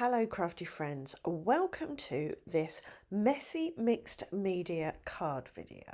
Hello crafty friends, welcome to this messy mixed media card video.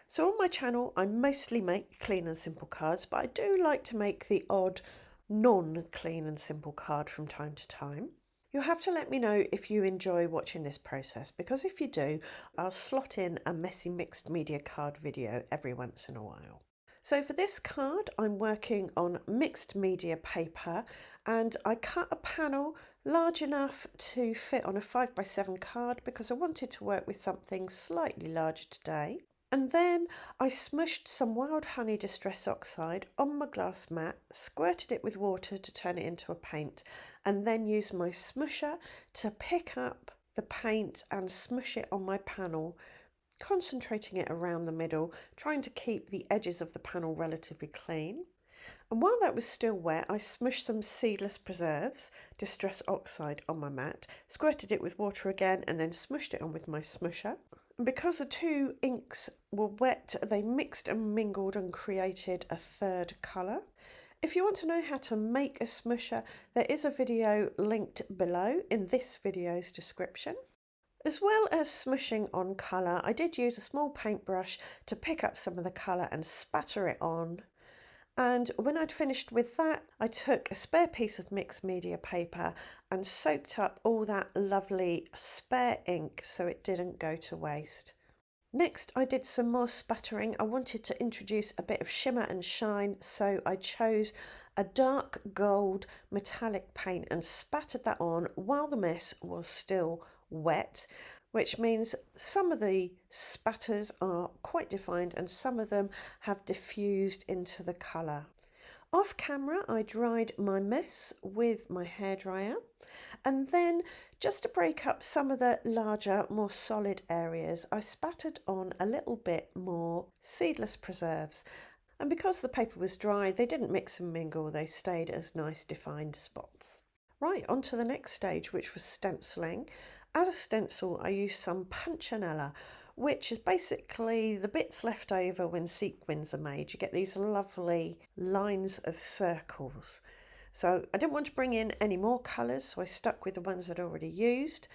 So on my channel I mostly make clean and simple cards, but I do like to make the odd non-clean and simple card from time to time. You'll have to let me know if you enjoy watching this process, because if you do, I'll slot in a messy mixed media card video every once in a while. So for this card, I'm working on mixed media paper, and I cut a panel large enough to fit on a 5x7 card because I wanted to work with something slightly larger today. And then I smushed some wild honey distress oxide on my glass mat, squirted it with water to turn it into a paint, and then used my smusher to pick up the paint and smush it on my panel, concentrating it around the middle, trying to keep the edges of the panel relatively clean. And while that was still wet, I smushed some seedless preserves, distress oxide, on my mat, squirted it with water again, and then smushed it on with my smusher. And because the two inks were wet, they mixed and mingled and created a third colour. If you want to know how to make a smusher, there is a video linked below in this video's description. As well as smushing on colour, I did use a small paintbrush to pick up some of the colour and spatter it on. And when I'd finished with that, I took a spare piece of mixed media paper and soaked up all that lovely spare ink so it didn't go to waste. Next, I did some more spattering. I wanted to introduce a bit of shimmer and shine, so I chose a dark gold metallic paint and spattered that on while the mess was still wet, which means some of the spatters are quite defined and some of them have diffused into the colour. Off camera, I dried my mess with my hairdryer, and then just to break up some of the larger, more solid areas, I spattered on a little bit more seedless preserves. And because the paper was dry, they didn't mix and mingle, they stayed as nice defined spots. Right, on to the next stage, which was stenciling. As a stencil, I used some punchinella, which is basically the bits left over when sequins are made. You get these lovely lines of circles. So I didn't want to bring in any more colours, so I stuck with the ones I'd already used.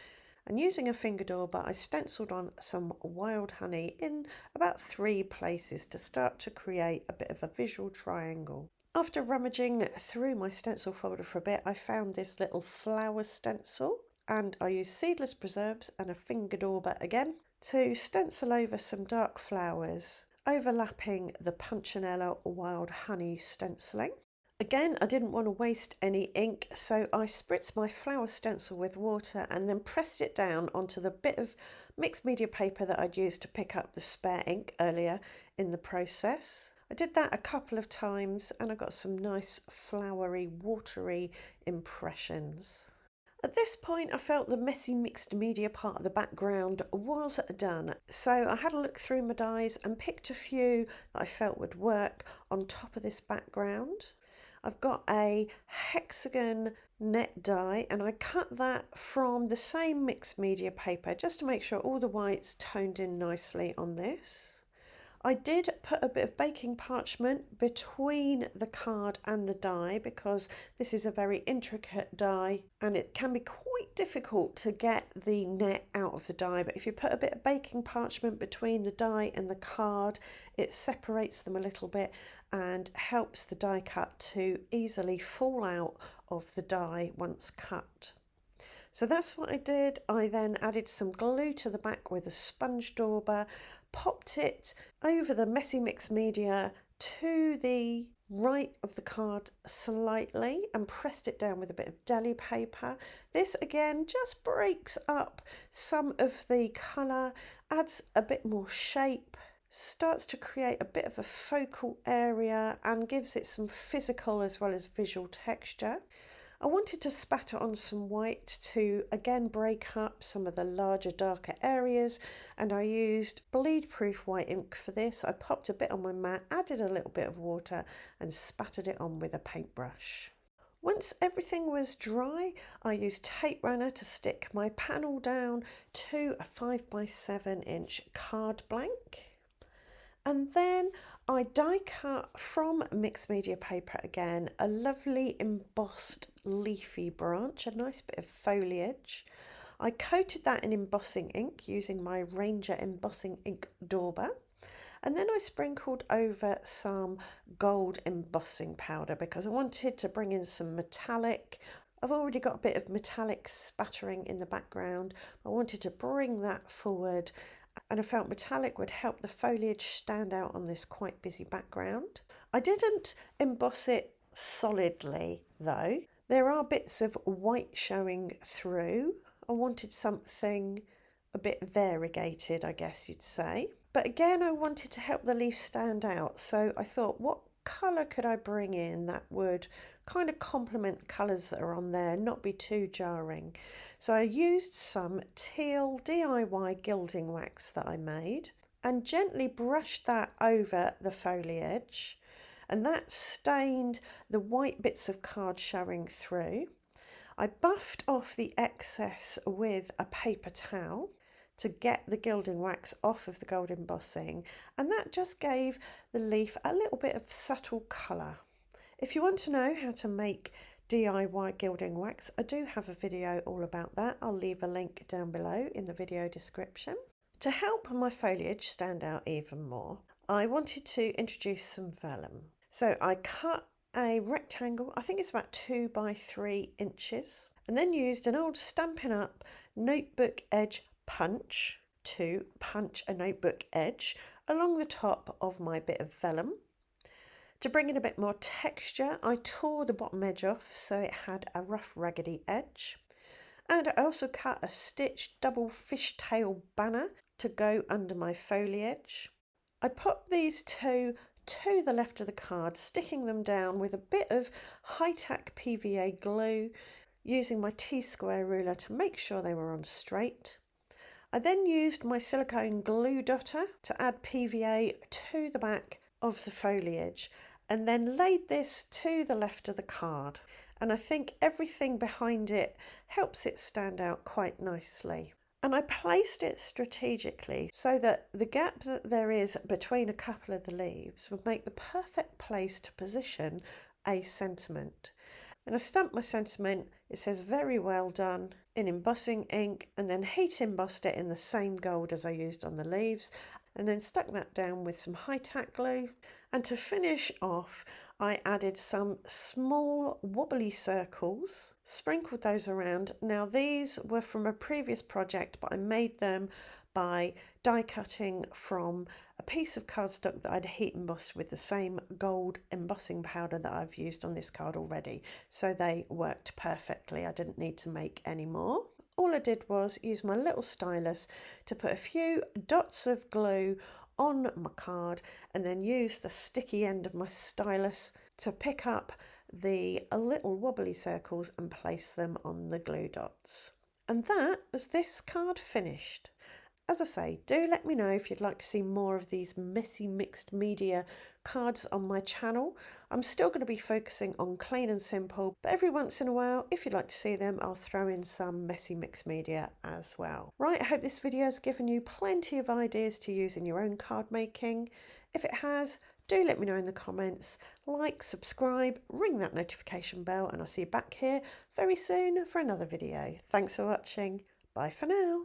And using a finger dauber, I stenciled on some wild honey in about 3 places to start to create a bit of a visual triangle. After rummaging through my stencil folder for a bit, I found this little flower stencil, and I used seedless preserves and a finger dauber again to stencil over some dark flowers, overlapping the punchinella wild honey stenciling. Again, I didn't want to waste any ink, so I spritzed my flower stencil with water and then pressed it down onto the bit of mixed media paper that I'd used to pick up the spare ink earlier in the process. I did that a couple of times and I got some nice flowery, watery impressions. At this point, I felt the messy mixed media part of the background was done, so I had a look through my dies and picked a few that I felt would work on top of this background. I've got a hexagon net die and I cut that from the same mixed media paper just to make sure all the whites toned in nicely on this. I did put a bit of baking parchment between the card and the die because this is a very intricate die and it can be quite difficult to get the net out of the die, but if you put a bit of baking parchment between the die and the card, it separates them a little bit and helps the die cut to easily fall out of the die once cut. So that's what I did. I then added some glue to the back with a sponge dauber, popped it over the messy mixed media to the right of the card slightly and pressed it down with a bit of deli paper. This again just breaks up some of the colour, adds a bit more shape, starts to create a bit of a focal area and gives it some physical as well as visual texture. I wanted to spatter on some white to again break up some of the larger, darker areas, and I used bleed-proof white ink for this. I popped a bit on my mat, added a little bit of water and spattered it on with a paintbrush. Once everything was dry, I used tape runner to stick my panel down to a 5x7 inch card blank. And then I die cut from mixed media paper again a lovely embossed leafy branch, a nice bit of foliage. I coated that in embossing ink using my Ranger embossing ink dauber, and then I sprinkled over some gold embossing powder because I wanted to bring in some metallic. I've already got a bit of metallic spattering in the background. I wanted to bring that forward, and I felt metallic would help the foliage stand out on this quite busy background. I didn't emboss it solidly though. There are bits of white showing through. I wanted something a bit variegated, I guess you'd say. But again, I wanted to help the leaf stand out, so I thought, what colour could I bring in that would kind of complement the colours that are on there, not be too jarring? So I used some teal DIY gilding wax that I made and gently brushed that over the foliage, and that stained the white bits of card showing through. I buffed off the excess with a paper towel to get the gilding wax off of the gold embossing, and that just gave the leaf a little bit of subtle colour. If you want to know how to make DIY gilding wax, I do have a video all about that. I'll leave a link down below in the video description. To help my foliage stand out even more, I wanted to introduce some vellum. So I cut a rectangle, I think it's about 2 by 3 inches, and then used an old Stampin' Up notebook edge punch to punch a notebook edge along the top of my bit of vellum. To bring in a bit more texture, I tore the bottom edge off so it had a rough raggedy edge. And I also cut a stitched double fishtail banner to go under my foliage. I put these two to the left of the card, sticking them down with a bit of high-tack PVA glue, using my T-square ruler to make sure they were on straight. I then used my silicone glue dotter to add PVA to the back of the foliage, and then laid this to the left of the card. And I think everything behind it helps it stand out quite nicely. And I placed it strategically so that the gap that there is between a couple of the leaves would make the perfect place to position a sentiment. And I stamped my sentiment, it says "very well done" in embossing ink, and then heat embossed it in the same gold as I used on the leaves, and then stuck that down with some high-tack glue. And to finish off, I added some small wobbly circles, sprinkled those around. Now these were from a previous project, but I made them by die cutting from a piece of cardstock that I'd heat embossed with the same gold embossing powder that I've used on this card already. So they worked perfectly. I didn't need to make any more. All I did was use my little stylus to put a few dots of glue on my card, and then use the sticky end of my stylus to pick up the little wobbly circles and place them on the glue dots. And that was this card finished. As I say, do let me know if you'd like to see more of these messy mixed media cards on my channel. I'm still going to be focusing on clean and simple, but every once in a while, if you'd like to see them, I'll throw in some messy mixed media as well. Right, I hope this video has given you plenty of ideas to use in your own card making. If it has, do let me know in the comments. Like, subscribe, ring that notification bell, and I'll see you back here very soon for another video. Thanks for watching. Bye for now.